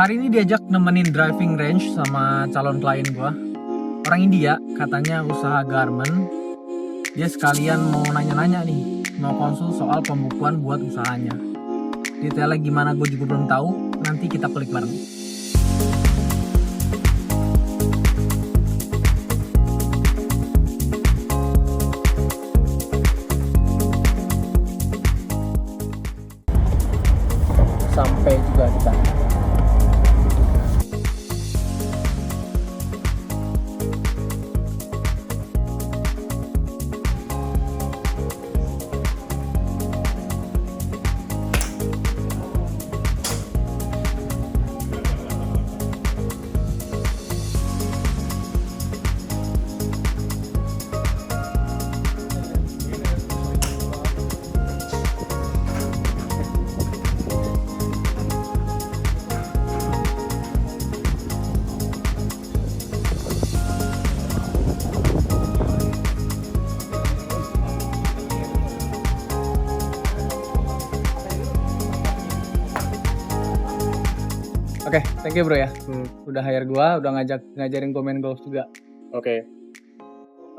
Hari ini diajak nemenin driving range sama calon klien gua. Orang India, katanya usaha garment. Dia sekalian mau nanya-nanya nih, mau konsul soal pembukuan buat usahanya. Detailnya gimana gue juga belum tahu, nanti kita klik bareng. Sampai juga di sana. Oke, thank you bro ya. Udah hire gua, udah ngajarin gua main golf juga. Oke.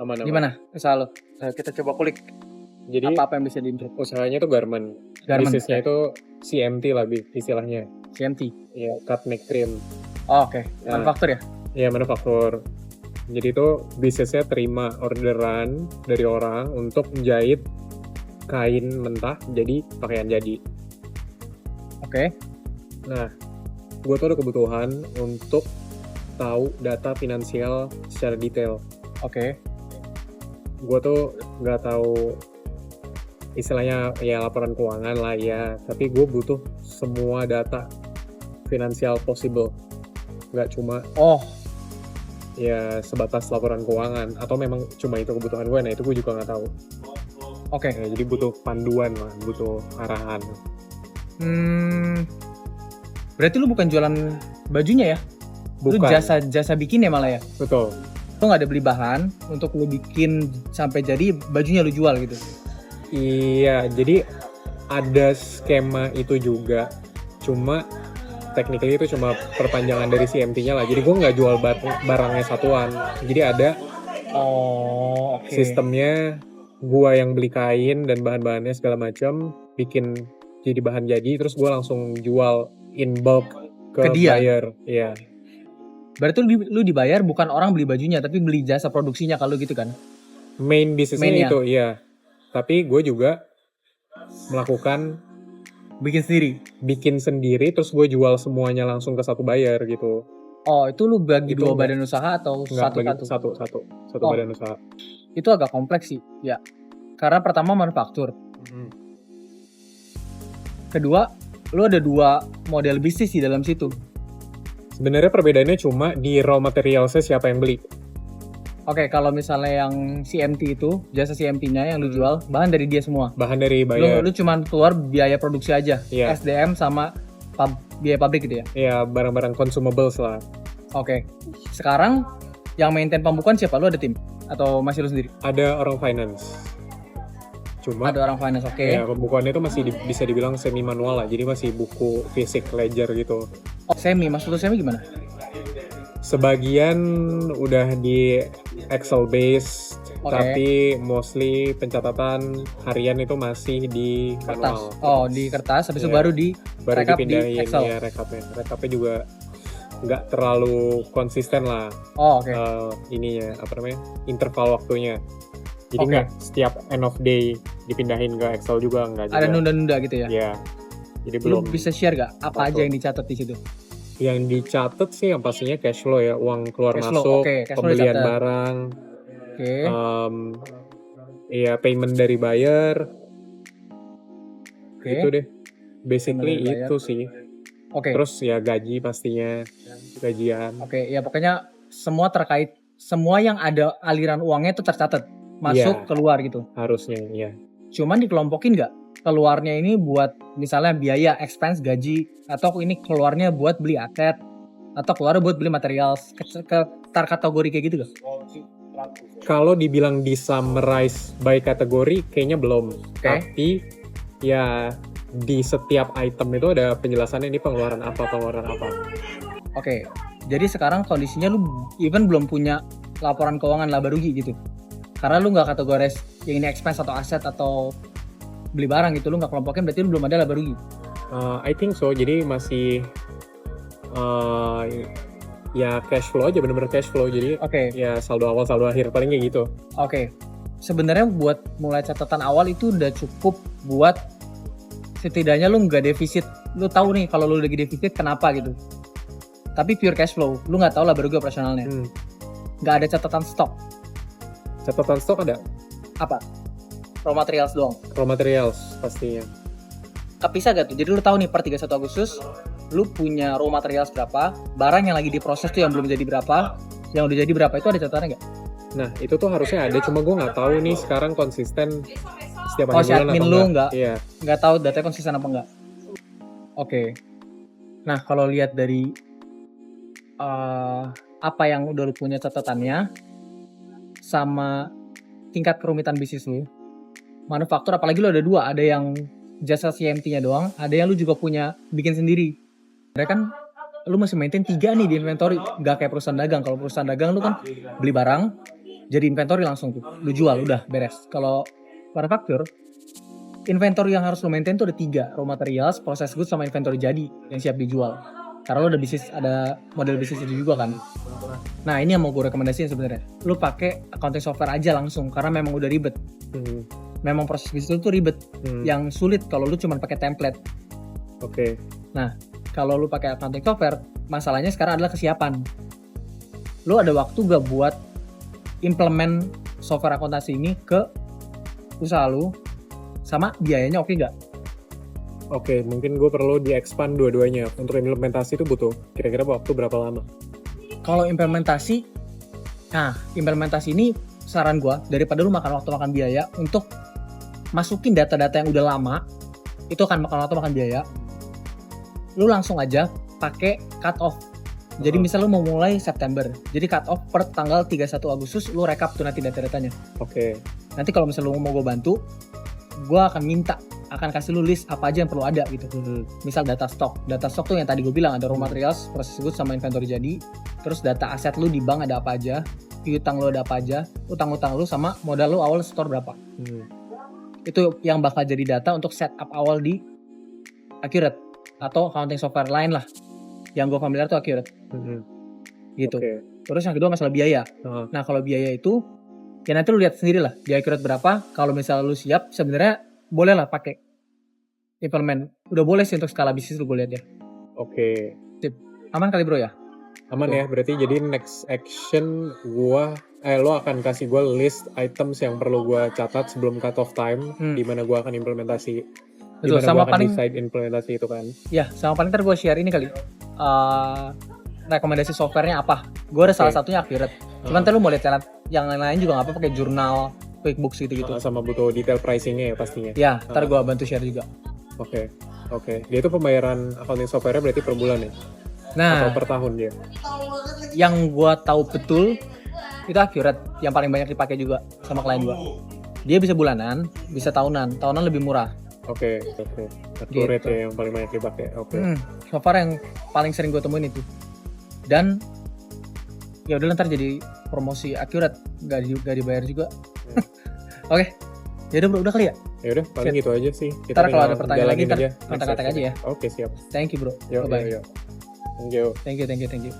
Aman. Gimana usaha lo? Kita coba kulik Jadi apa yang bisa diimprove. usahanya itu garment. Bisnisnya itu CMT lah istilahnya. CMT. Ya, cut make trim. Oh, oke. Nah. Manufaktur ya? Ya, manufaktur. Jadi itu bisnisnya terima orderan dari orang untuk menjahit kain mentah jadi pakaian jadi. Oke. Nah, gue tuh ada kebutuhan untuk tahu data finansial secara detail. Oke. Gue tuh nggak tahu istilahnya ya laporan keuangan lah ya, tapi gue butuh semua data finansial possible, nggak cuma ya sebatas laporan keuangan atau memang cuma itu kebutuhan gue. Nah itu gue juga nggak tahu. Oke. Ya, jadi butuh panduan lah, butuh arahan. Berarti lu bukan jualan bajunya ya? Lu Bukan. jasa bikin ya malah ya? Betul. Lu nggak ada beli bahan untuk lu bikin sampai jadi bajunya lu jual gitu? Iya, jadi ada skema itu juga, cuma technically itu cuma perpanjangan dari CMT-nya lah. Jadi gue nggak jual barangnya satuan. Jadi ada sistemnya, gue yang beli kain dan bahan-bahannya segala macam, bikin jadi bahan jadi, terus gue langsung jual in bulk ke dia? buyer. Iya. Berarti lu dibayar bukan orang beli bajunya, tapi beli jasa produksinya kalau gitu kan? Main bisnisnya itu, iya. Tapi gue juga melakukan bikin sendiri, terus gue jual semuanya langsung ke satu buyer gitu. Oh, itu lu bagi dua badan usaha atau satu badan usaha? Itu agak kompleks sih, ya. Karena pertama manufaktur. Kedua, lu ada dua model bisnis di dalam situ. Sebenarnya perbedaannya cuma di raw materialsnya siapa yang beli. Oke, kalau misalnya yang CMT itu, jasa CMT-nya yang lu jual, bahan dari dia semua. Bahan dari buyer. Lu cuma keluar biaya produksi aja, Iya. SDM sama biaya pabrik gitu ya? Iya, barang-barang consumables lah. Oke. Sekarang yang maintain pembukuan siapa? Lu ada tim? Atau masih lu sendiri? Ada orang finance. Cuma ada orang finance, oke. Ya, pembukuannya itu masih bisa dibilang semi manual lah. Jadi masih buku fisik ledger gitu. Oh, semi. Maksud lu semi gimana? Sebagian udah di Excel based, tapi mostly pencatatan harian itu masih di manual. Oh, di kertas, habis itu baru dipindahin di Excel. Ya rekapnya juga nggak terlalu konsisten lah. Ininya interval waktunya. Jadi nggak setiap end of day dipindahin ke Excel juga, nggak juga. Ada nunda-nunda gitu ya? Iya. Jadi Lu belum. bisa share gak apa aja yang dicatat di situ? Yang dicatat sih yang pastinya cash flow ya, uang keluar masuk, pembelian barang, payment dari buyer, itu deh, basically itu sih. Terus ya gaji pastinya, gajian. Ya pokoknya semua terkait, semua yang ada aliran uangnya itu tercatat, masuk keluar gitu. Harusnya ya. Cuman dikelompokin nggak? Keluarnya ini buat misalnya biaya expense gaji, atau ini keluarnya buat beli aset, atau keluarnya buat beli material, kategori kayak gitu gak? Kalau dibilang di summarize by kategori kayaknya belum. Tapi ya di setiap item itu ada penjelasannya ini pengeluaran apa. Oke, jadi sekarang kondisinya lu even belum punya laporan keuangan laba rugi gitu. Karena lu nggak kategoris yang ini expense atau aset atau beli barang gitu, lu nggak kelompokin, berarti lu belum ada laba rugi. I think so, jadi masih ya cash flow aja, bener-bener cash flow. Jadi Oke. ya saldo awal saldo akhir paling kayak gitu. Oke, sebenarnya buat mulai catatan awal itu udah cukup buat setidaknya lu nggak defisit. Lu tahu nih kalau lu lagi defisit kenapa gitu. Tapi pure cash flow, lu nggak tahu laba rugi operasionalnya. Nggak ada catatan stok. Catatan stok ada? Apa? Raw materials doang. Raw materials pastinya. Kepisah gak tuh? Jadi lu tahu nih per 31 Agustus lu punya raw materials berapa, barang yang lagi diproses tuh yang belum jadi berapa, yang udah jadi berapa, itu ada catatannya nggak? Nah itu tuh harusnya ada, cuma gue nggak tahu nih sekarang konsisten setiap Oh, akhir si bulan admin apa lu enggak. Iya. nggak tahu datanya konsisten apa enggak. Oke. Nah kalau lihat dari apa yang udah lu punya catatannya sama tingkat kerumitan bisnis lu, manufaktur apalagi lu ada dua, ada yang jasa CMT-nya doang, ada yang lu juga punya bikin sendiri. Mereka kan lu masih maintain 3 nih di inventory, nggak kayak perusahaan dagang. Kalau perusahaan dagang lu kan beli barang jadi inventory langsung tuh, lu jual udah beres. Kalau manufaktur, inventory yang harus lu maintain tuh ada 3, raw materials, process goods, sama inventory jadi yang siap dijual. Karena lu ada bisnis, ada model bisnis itu juga kan. Nah ini yang mau gue rekomendasiin sebenarnya, lu pakai accounting software aja langsung, karena memang udah ribet. Memang proses bisnis itu ribet, yang sulit kalau lu cuma pakai template. Oke. Nah kalau lu pakai accounting software, masalahnya sekarang adalah kesiapan. Lu ada waktu gak buat implement software akuntansi ini ke usaha lu, sama biayanya oke gak? Oke, mungkin gue perlu di-expand dua-duanya. Untuk implementasi itu butuh kira-kira waktu berapa lama? Kalau implementasi ini saran gue, daripada lu makan waktu makan biaya untuk masukin data-data yang udah lama, itu akan makan waktu makan biaya. Lu langsung aja pakai cut off. Jadi misal lu mau mulai September, jadi cut off per tanggal 31 Agustus lu rekap tuh nanti data-datanya. Oke. Nanti kalau misal lu mau gue bantu, gue akan kasih lu list apa aja yang perlu ada gitu. Misal data stok tuh yang tadi gue bilang, ada raw materials, process goods, sama inventory jadi. Terus data aset lu di bank ada apa aja, piutang lu ada apa aja, utang-utang lu, sama modal lu awal store berapa. Itu yang bakal jadi data untuk setup awal di Accurate atau accounting software lain lah. Yang gue familiar tuh Accurate. Gitu. Okay. Terus yang kedua masalah biaya. Nah kalau biaya itu ya nanti lu lihat sendiri lah di Accurate berapa. Kalau misalnya lu siap, sebenarnya boleh lah pakai implement. Udah boleh sih untuk skala bisnis lu, gue lihat ya. Oke. Tip. Aman kali bro ya? Aman ya, berarti jadi next action lo akan kasih gue list items yang perlu gue catat sebelum cut off time, di mana gue akan implementasi. Betul, sama paling decide implementasi itu kan. Ya, sama paling ntar gue share ini kali. Rekomendasi softwarenya apa? Gue ada salah satunya Accurate. Cuman ntar lu mau lihat yang lain juga nggak apa, pakai jurnal, QuickBooks gitu-gitu. Sama butuh detail pricingnya ya pastinya. Ya, ntar gue bantu share juga. Oke. Dia itu pembayaran accounting software berarti per bulan ya? Nah, atau per tahun dia? Yang gue tahu betul itu Accurate, yang paling banyak dipakai juga sama klien gue. Dia bisa bulanan, bisa tahunan lebih murah. Oke. Accurate Gitu. ya yang paling banyak dipakai. Oke. So far yang paling sering gue temuin itu. Dan ya udah ntar jadi promosi Accurate, nggak dibayar juga. Oke. Ya udah kali ya. Ya udah paling gitu aja sih. Ntar kalau ada pertanyaan lagi ntar kontak-kontak aja ya. Oke, siap. Thank you bro. Yo. Bye. Thank you. Thank you.